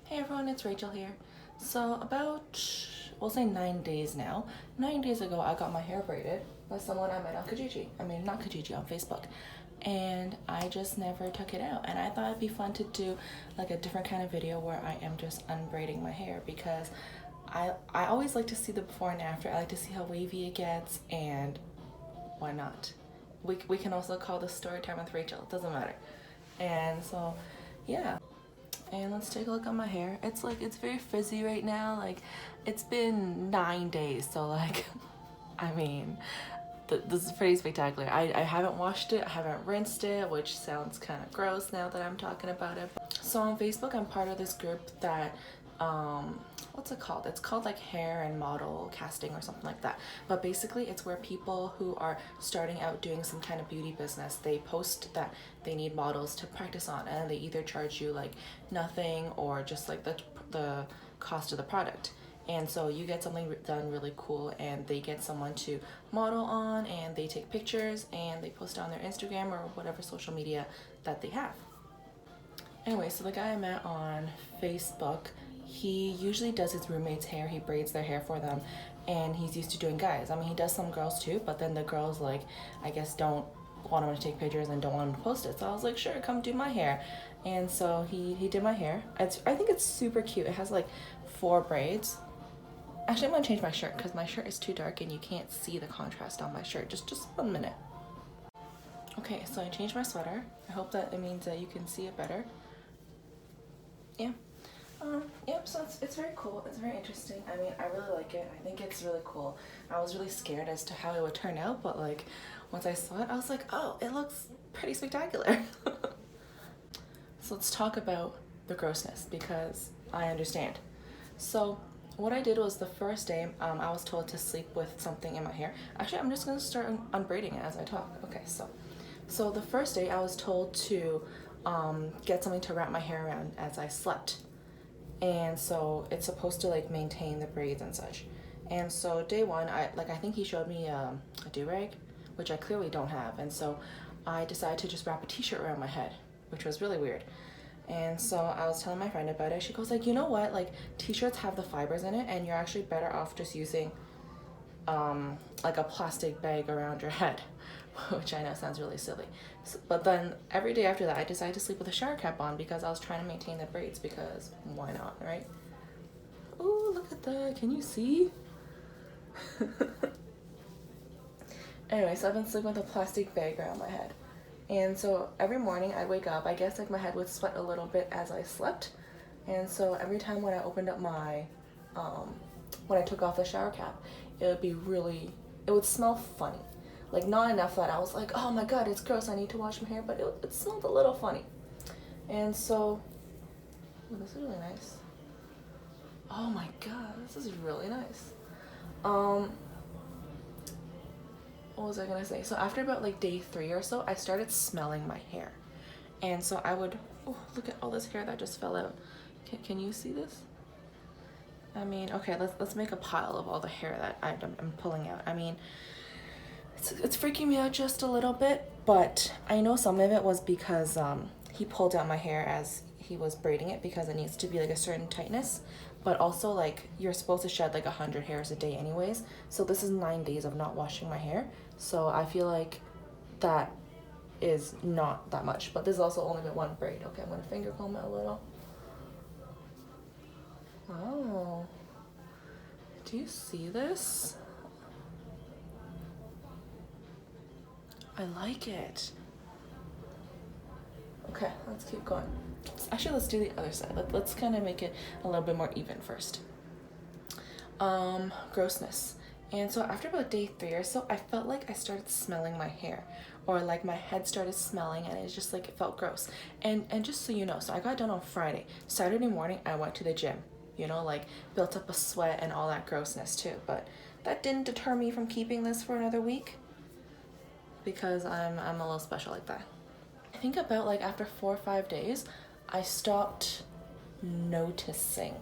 Hey everyone, it's Rachel here. So about, we'll say 9 days now. 9 days ago, I got my hair braided by someone I met on Kijiji. I mean, not Kijiji, on Facebook. And I just never took it out. And I thought it'd be fun to do like a different kind of video where I am just unbraiding my hair because I always like to see the before and after. I like to see how wavy it gets, and why not? We can also call this story time with Rachel. It doesn't matter. And so, yeah. And let's take a look at my hair. It's very frizzy right now. Like, it's been 9 days, so like, I mean, this is pretty spectacular. I haven't washed it, I haven't rinsed it, which sounds kind of gross now that I'm talking about it. So on Facebook, I'm part of this group that, what's it called? It's called like hair and model casting or something like that. But basically it's where people who are starting out doing some kind of beauty business, they post that they need models to practice on, and they either charge you like nothing or just like the cost of the product. And so you get something done really cool, and they get someone to model on, and they take pictures and they post it on their Instagram or whatever social media that they have. Anyway, so the guy I met on Facebook, he usually does his roommate's hair. He braids their hair for them, and he's used to doing guys. I mean, he does some girls too, but then the girls, like, I guess don't want him to take pictures and don't want him to post it. So I was like, sure, come do my hair. And so he did my hair. I think it's super cute. It has like 4 braids. Actually, I'm gonna change my shirt because my shirt is too dark and you can't see the contrast on my shirt. Just 1 minute. Okay, so I changed my sweater. I hope that it means that you can see it better. Yeah. Yep, so it's very cool. It's very interesting. I mean, I really like it. I think it's really cool. I was really scared as to how it would turn out, but like once I saw it, I was like, oh, it looks pretty spectacular. So let's talk about the grossness because I understand. So what I did was the first day, I was told to sleep with something in my hair. Actually, I'm just gonna start unbraiding it as I talk. Okay, so the first day I was told to get something to wrap my hair around as I slept. And so it's supposed to like maintain the braids and such. And so day one, I think he showed me a do-rag, which I clearly don't have. And so I decided to just wrap a t-shirt around my head, which was really weird. And so I was telling my friend about it. She goes like, you know what, like t-shirts have the fibers in it, and you're actually better off just using like a plastic bag around your head, which I know sounds really silly. So, but then every day after that, I decided to sleep with a shower cap on because I was trying to maintain the braids, because why not, right? Oh, look at that. Can you see? Anyway, so I've been sleeping with a plastic bag around my head. And so every morning I'd wake up, I guess like my head would sweat a little bit as I slept. And so every time when I opened up my, when I took off the shower cap, it would smell funny. Like not enough that I was like, oh my god, it's gross, I need to wash my hair, but it smelled a little funny. And so, oh, this is really nice. Oh my god, this is really nice. What was I gonna say? So after about like day 3 or so, I started smelling my hair. And so I would, oh, look at all this hair that just fell out. Can you see this? I mean, okay, let's make a pile of all the hair that I'm pulling out. I mean, it's freaking me out just a little bit, but I know some of it was because he pulled out my hair as he was braiding it because it needs to be like a certain tightness, but also like you're supposed to shed like 100 hairs a day anyways, so this is 9 days of not washing my hair, so I feel like that is not that much, but this is also only been 1 braid. Okay, I'm gonna finger comb it a little. Oh, do you see this? I like it. Okay, let's keep going. Actually, let's do the other side. Let's kind of make it a little bit more even first. Grossness. And so after about day 3 or so, I felt like I started smelling my hair, or like my head started smelling, and it's just like it felt gross. And just so you know, so I got done on Friday. Saturday morning, I went to the gym. You know, like built up a sweat and all that grossness too. But that didn't deter me from keeping this for another week, because I'm a little special like that. I think about like after 4 or 5 days, I stopped noticing,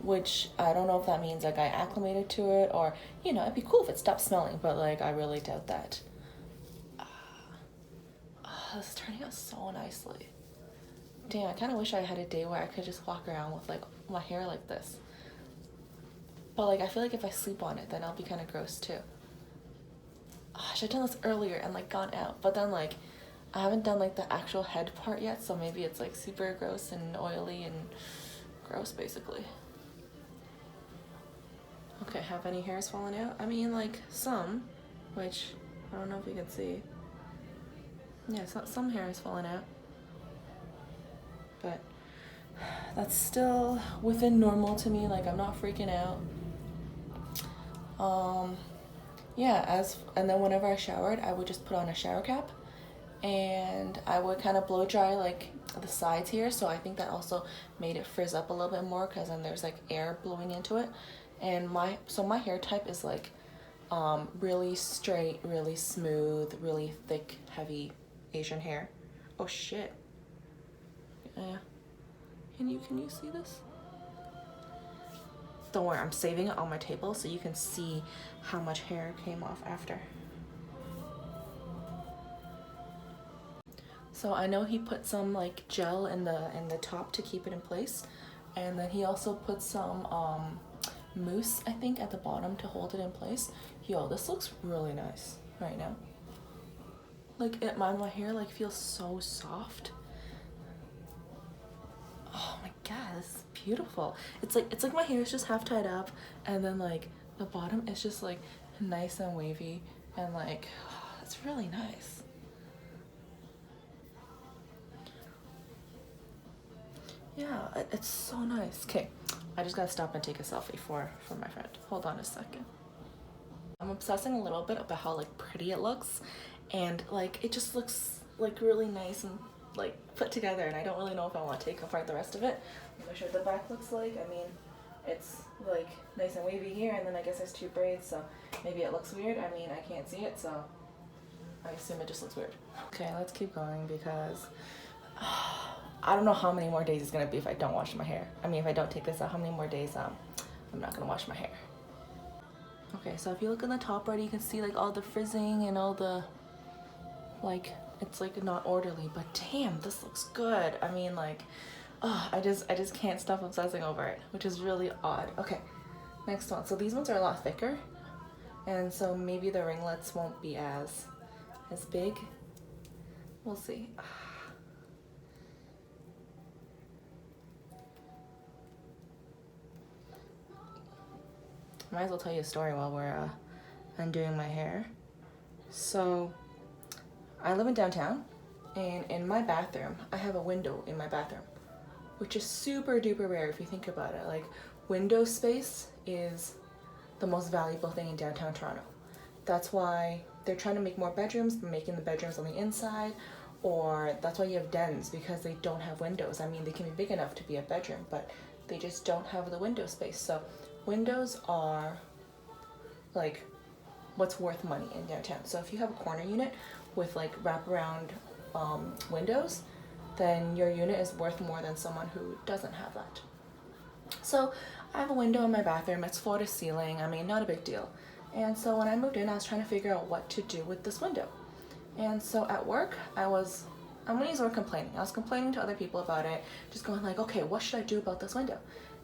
which I don't know if that means like I acclimated to it, or, you know, it'd be cool if it stopped smelling, but like I really doubt that. This is turning out so nicely. damn, I kind of wish I had a day where I could just walk around with like my hair like this. But like, I feel like if I sleep on it, then I'll be kind of gross too. Oh, I should have done this earlier and like gone out. But then like, I haven't done like the actual head part yet, so maybe it's like super gross and oily and gross basically. Okay, have any hairs fallen out? I mean like some, which I don't know if you can see. Yeah, some hair has fallen out. But that's still within normal to me, like I'm not freaking out. Yeah, and then whenever I showered, I would just put on a shower cap and I would kind of blow dry like the sides here, so I think that also made it frizz up a little bit more because then there's like air blowing into it. And my hair type is like really straight, really smooth, really thick, heavy Asian hair. Oh shit. Yeah. Can you see this? Don't worry, I'm saving it on my table so you can see how much hair came off after. So I know he put some like gel in the top to keep it in place, and then he also put some mousse, I think, at the bottom to hold it in place. Yo, this looks really nice right now. Like my hair like feels so soft. Oh my god, this is beautiful. It's like my hair is just half tied up, and then like the bottom is just like nice and wavy, and like it's really nice. Yeah, it's so nice. Okay, I just gotta stop and take a selfie for my friend. Hold on a second. I'm obsessing a little bit about how like pretty it looks, and like it just looks like really nice and like put together, and I don't really know if I want to take apart the rest of it. I'm not sure what the back looks like. I mean, it's like nice and wavy here, and then I guess there's two braids, so maybe it looks weird. I mean, I can't see it, so I assume it just looks weird. Okay, let's keep going because I don't know how many more days it's gonna be if I don't wash my hair. I mean, if I don't take this out, how many more days I'm not gonna wash my hair. Okay, so if you look in the top right, you can see like all the frizzing and all the like, it's like not orderly, but damn, this looks good. I mean, like, oh, I just can't stop obsessing over it, which is really odd. Okay, next one. So these ones are a lot thicker, and so maybe the ringlets won't be as big. We'll see. Might as well tell you a story while we're undoing my hair. So I live in downtown, and in my bathroom, I have a window in my bathroom, which is super duper rare if you think about it. Like, window space is the most valuable thing in downtown Toronto. That's why they're trying to make more bedrooms, making the bedrooms on the inside, or that's why you have dens, because they don't have windows. I mean, they can be big enough to be a bedroom, but they just don't have the window space. So windows are like what's worth money in downtown. So if you have a corner unit with like wraparound windows, then your unit is worth more than someone who doesn't have that. So I have a window in my bathroom. It's floor to ceiling. I mean, not a big deal. And so when I moved in, I was trying to figure out what to do with this window. And so at work, I'm gonna use the word complaining. I was complaining to other people about it, just going like, okay, what should I do about this window?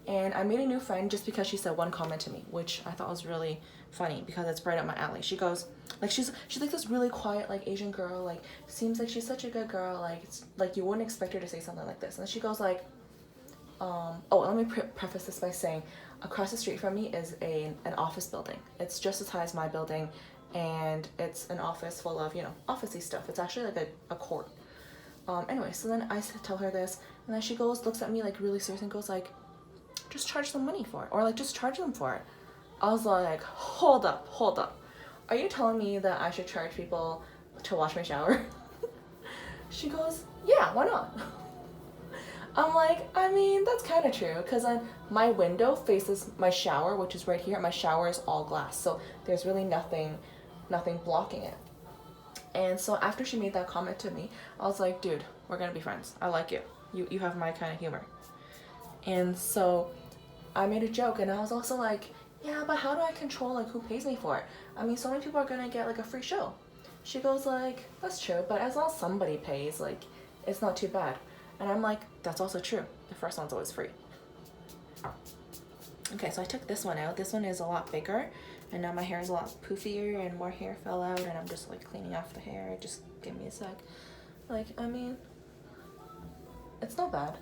And I made a new friend just because she said one comment to me, which I thought was really funny because it's right up my alley. She goes, like, she's like this really quiet, like, Asian girl, like, seems like she's such a good girl, like, it's, like, you wouldn't expect her to say something like this. And she goes like, oh, let me preface this by saying, across the street from me is an office building. It's just as high as my building, and it's an office full of, you know, office-y stuff. It's actually like a court. Anyway, so then I tell her this, and then she goes, looks at me like really serious and goes like, just charge them money for it, or like just charge them for it. I was like, hold up. Are you telling me that I should charge people to wash my shower? She goes, yeah, why not? I'm like, I mean, that's kind of true, because then my window faces my shower, which is right here. My shower is all glass, so there's really nothing blocking it. And so after she made that comment to me, I was like, dude, we're gonna be friends. I like you. You have my kind of humor. And so I made a joke, and I was also like, yeah, but how do I control like who pays me for it? I mean, so many people are gonna get like a free show. She goes like, that's true, but as long as somebody pays, like, it's not too bad. And I'm like, that's also true. The first one's always free. Okay, so I took this one out. This one is a lot bigger, and now my hair is a lot poofier and more hair fell out, and I'm just like cleaning off the hair. Just give me a sec. Like, I mean, it's not bad.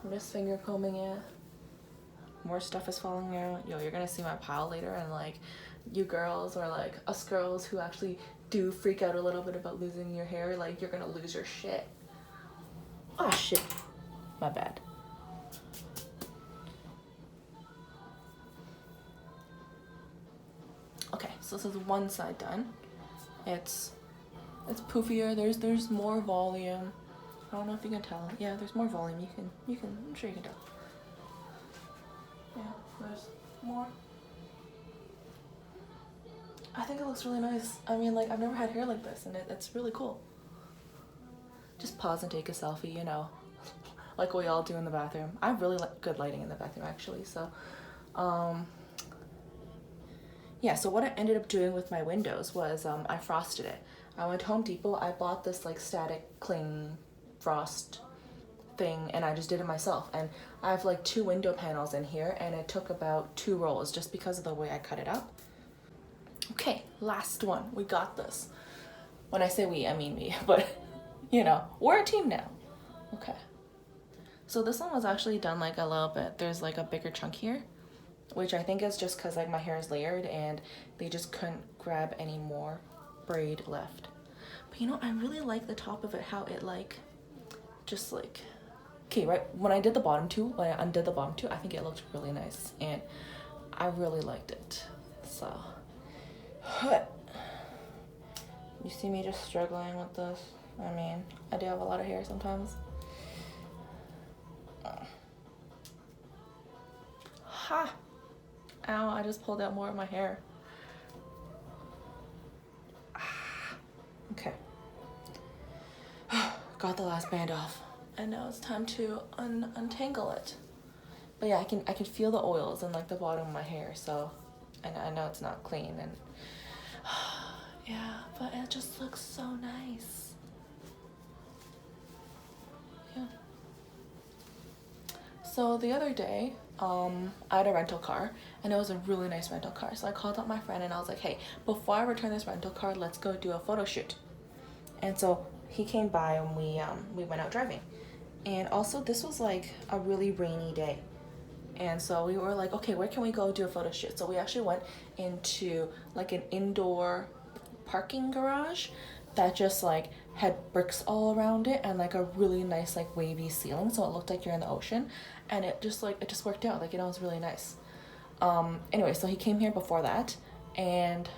I'm just finger combing it. More stuff is falling out. Yo, you're gonna see my pile later, and like, you girls, or like us girls who actually do freak out a little bit about losing your hair, like, you're gonna lose your shit. Oh shit, my bad. Okay, so this is one side done. It's poofier. There's more volume. I don't know if you can tell. Yeah, there's more volume. You can. I'm sure you can tell. Yeah, there's more. I think it looks really nice. I mean, like, I've never had hair like this, and it's really cool. Just pause and take a selfie, you know, like we all do in the bathroom. I have really good lighting in the bathroom, actually. So, yeah. So what I ended up doing with my windows was I frosted it. I went to Home Depot. I bought this like static cling frost thing, and I just did it myself. And I have like 2 window panels in here, and it took about 2 rolls just because of the way I cut it up. Okay, last one. We got this. When I say we, I mean me, but you know, we're a team now. Okay. So this one was actually done like a little bit. There's like a bigger chunk here, which I think is just because like my hair is layered and they just couldn't grab any more braid left. But you know, I really like the top of it, how it like, just like, okay, right, when I did the bottom two, when I undid the bottom two, I think it looked really nice, and I really liked it. So, you see me just struggling with this. I mean, I do have a lot of hair sometimes. Ha! Ow, I just pulled out more of my hair. Okay. Got the last band off. And now it's time to untangle it. But yeah, I can feel the oils in like the bottom of my hair, so and I know it's not clean, and yeah, but it just looks so nice. Yeah. So the other day, I had a rental car, and it was a really nice rental car. So I called up my friend and I was like, hey, before I return this rental car, let's go do a photo shoot. And so he came by and we went out driving. And also this was like a really rainy day. And so we were like, okay, where can we go do a photo shoot? So we actually went into like an indoor parking garage that just like had bricks all around it and like a really nice like wavy ceiling, so it looked like you're in the ocean, and it just worked out, like, you know, it was really nice. Anyway, so he came here before that, and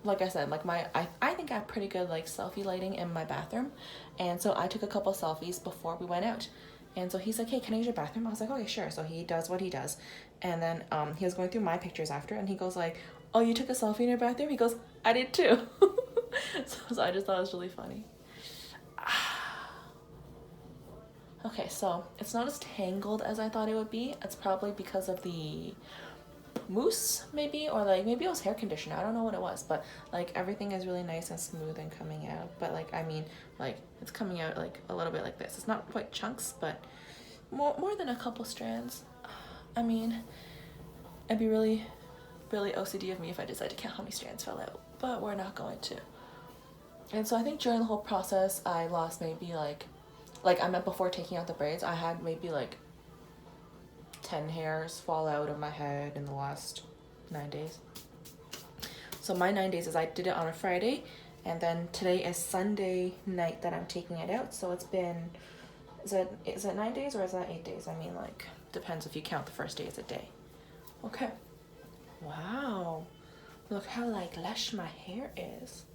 like I said, like I think I have pretty good like selfie lighting in my bathroom, and so I took a couple selfies before we went out. And so he's like, hey, can I use your bathroom? I was like, okay, sure. So he does what he does. And then he was going through my pictures after, and he goes like, oh, you took a selfie in your bathroom? He goes, I did too. So I just thought it was really funny. Okay, so it's not as tangled as I thought it would be. It's probably because of the mousse, maybe, or like maybe it was hair conditioner. I don't know what it was, but like everything is really nice and smooth and coming out. But like, I mean, like it's coming out like a little bit like this. It's not quite chunks, but more than a couple strands. I mean, it'd be really OCD of me if I decided to count how many strands fell out, but we're not going to. And so I think during the whole process, I lost maybe like I meant before taking out the braids, I had maybe like 10 hairs fall out of my head in the last 9 days. So my 9 days is I did it on a Friday, and then today is Sunday night that I'm taking it out. So it's been, is it 9 days or is that 8 days? I mean, like, depends if you count the first day as a day. Okay. Wow. Look how like lush my hair is.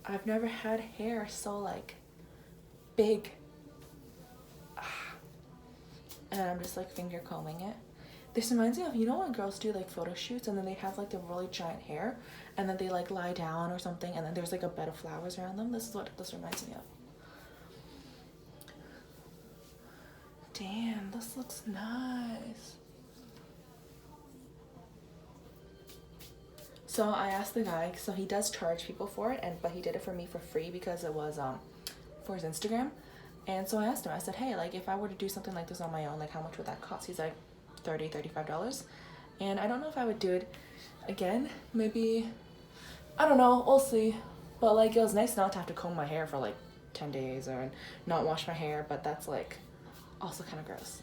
I've never had hair so like big. And I'm just like finger combing it. This reminds me of, you know, when girls do like photo shoots and then they have like the really giant hair and then they like lie down or something and then there's like a bed of flowers around them. This is what this reminds me of. Damn, this looks nice. So I asked the guy, so he does charge people for it, but he did it for me for free because it was for his Instagram. And so I asked him, I said, hey, like if I were to do something like this on my own, like how much would that cost? He's like $35. And I don't know if I would do it again. Maybe, I don't know, we'll see. But like it was nice not to have to comb my hair for like 10 days or not wash my hair, but that's like also kind of gross.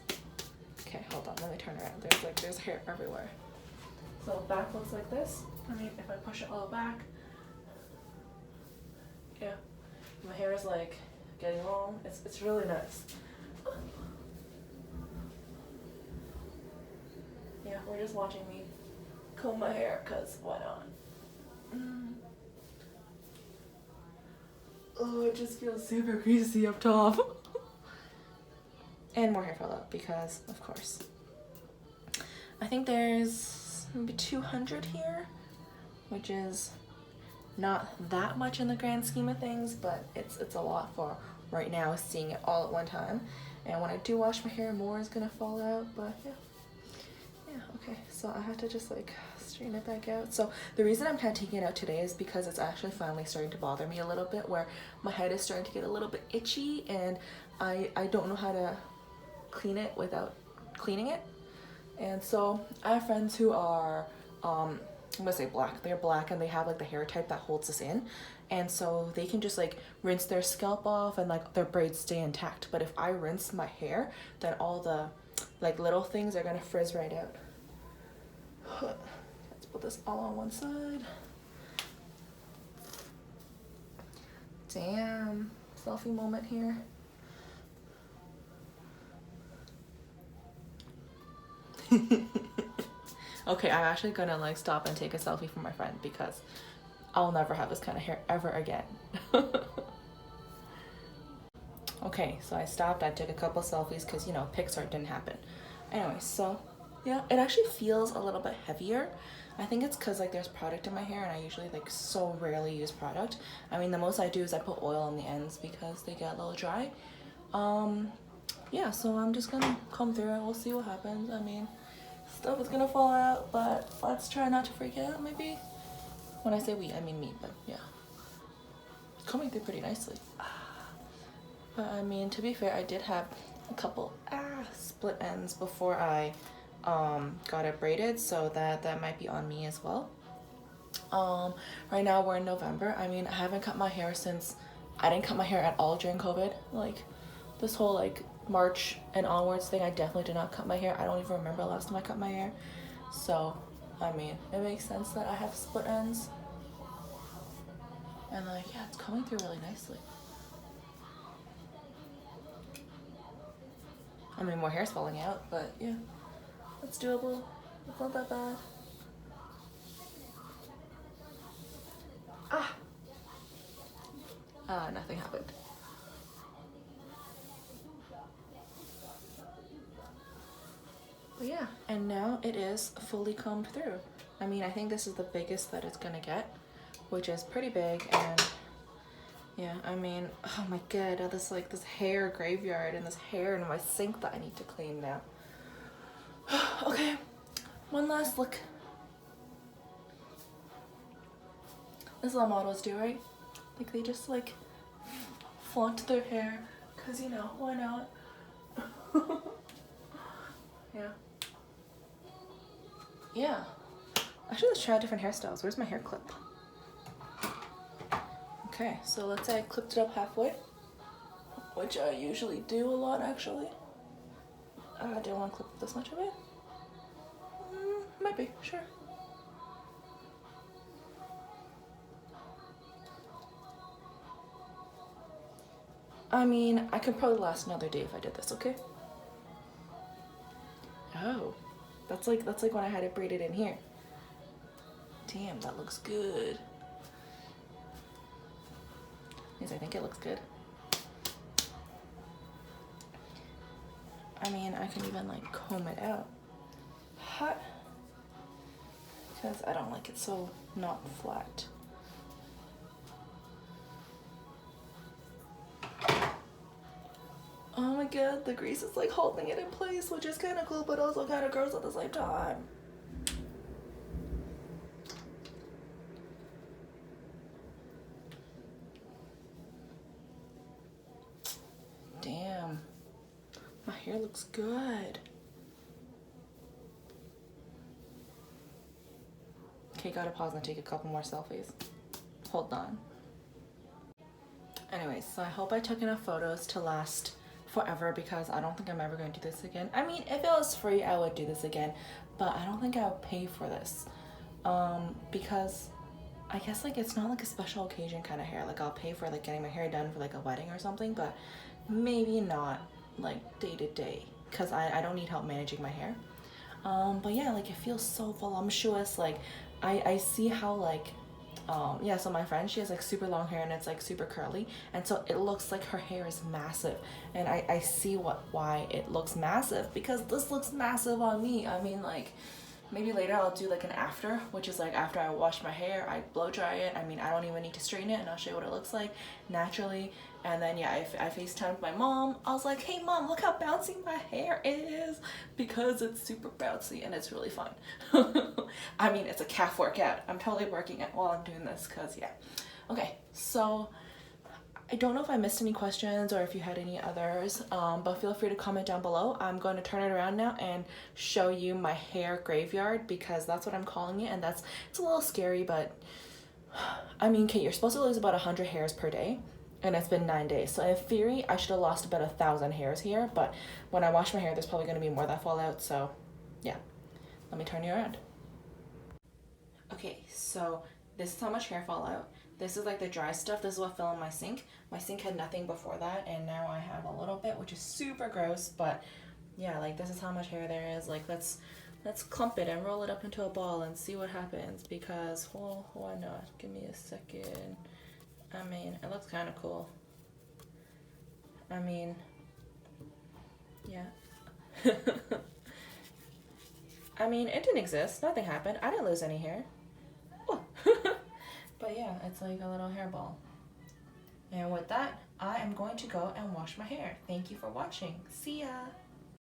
Okay, hold on, let me turn around. There's hair everywhere. So back looks like this. I mean, if I push it all back, yeah, my hair is like getting long. It's really nice. Yeah, we're just watching me comb my hair, cause why not? Oh, it just feels super greasy up top. And more hair fell out because, of course. I think there's maybe 200 here, which is not that much in the grand scheme of things, but it's a lot for right now, seeing it all at one time. And when I do wash my hair, more is gonna fall out, but yeah. Yeah, okay, so I have to just like straighten it back out. So the reason I'm kind of taking it out today is because it's actually finally starting to bother me a little bit, where my head is starting to get a little bit itchy, and I don't know how to clean it without cleaning it. And so I have friends who are I'm gonna say black. They're black and they have like the hair type that holds us in, and so they can just like rinse their scalp off and like their braids stay intact. But if I rinse my hair, then all the like little things are gonna frizz right out. Let's put this all on one side. Damn, selfie moment here. Okay, I'm actually gonna like stop and take a selfie for my friend because I'll never have this kind of hair ever again. Okay, so I stopped, I took a couple selfies because, you know, Pixar didn't happen. Anyway, so yeah, it actually feels a little bit heavier. I think it's because like there's product in my hair and I usually like so rarely use product. I mean, the most I do is I put oil on the ends because they get a little dry. Yeah, so I'm just gonna comb through it. We'll see what happens. I mean, stuff is gonna fall out, but let's try not to freak out maybe. When I say we, I mean me, but yeah. It's coming through pretty nicely. But I mean, to be fair, I did have a couple split ends before I got it braided, so that might be on me as well. Right now we're in November. I mean, I haven't cut my hair since I didn't cut my hair at all during COVID. Like this whole like March and onwards thing, I definitely did not cut my hair. I don't even remember the last time I cut my hair. So I mean, it makes sense that I have split ends. And like, yeah, it's coming through really nicely. I mean, more hair's falling out, but yeah, it's doable. It's not that bad. Nothing happened. But yeah, and now it is fully combed through. I mean, I think this is the biggest that it's gonna get, which is pretty big. And yeah, I mean, oh my god, this like this hair graveyard and this hair in my sink that I need to clean now. Okay, one last look. This is what models do, right? Like they just like flaunt their hair, cause you know, why not? Yeah. Yeah. Actually, let's try different hairstyles. Where's my hair clip? Okay, so let's say I clipped it up halfway, which I usually do a lot actually. I don't want to clip this much of it. Might be, sure. I mean, I could probably last another day if I did this, okay? Oh, that's like when I had it braided in here. Damn, that looks good. Yes, I think it looks good. I mean, I can even like comb it out. Hot. Because I don't like it so not flat. Oh my god, the grease is like holding it in place, which is kind of cool, but also kind of gross at the same time. My hair looks good. Okay, gotta pause and take a couple more selfies. Hold on. Anyways, so I hope I took enough photos to last forever because I don't think I'm ever going to do this again. I mean, if it was free, I would do this again, but I don't think I would pay for this. Because I guess like it's not like a special occasion kind of hair. Like I'll pay for like getting my hair done for like a wedding or something, but maybe not like day to day because I don't need help managing my hair. But yeah, like it feels so voluptuous. Like I see how like yeah, so my friend, she has like super long hair and it's like super curly, and so it looks like her hair is massive, and I see why it looks massive, because this looks massive on me. I mean, like maybe later I'll do like an after, which is like after I wash my hair, I blow dry it. I mean, I don't even need to straighten it, and I'll show you what it looks like naturally. And then yeah, I FaceTimed my mom. I was like, hey mom, look how bouncy my hair is, because it's super bouncy and it's really fun. I mean, it's a calf workout. I'm totally working it while I'm doing this, cause yeah. Okay, so I don't know if I missed any questions or if you had any others, but feel free to comment down below. I'm going to turn it around now and show you my hair graveyard, because that's what I'm calling it, and it's a little scary, but I mean, Kate, you're supposed to lose about 100 hairs per day, and it's been 9 days. So in theory, I should have lost about 1,000 hairs here, but when I wash my hair, there's probably going to be more that fall out, so yeah. Let me turn you around. Okay, so this is how much hair fall out. This is like the dry stuff. This is what fell in my sink. My sink had nothing before that, and now I have a little bit, which is super gross, but yeah, like this is how much hair there is. Like let's clump it and roll it up into a ball and see what happens, because well, why not? Give me a second. I mean, it looks kind of cool. I mean, yeah. I mean, it didn't exist. Nothing happened. I didn't lose any hair. Oh. But yeah, it's like a little hairball. And with that, I am going to go and wash my hair. Thank you for watching. See ya!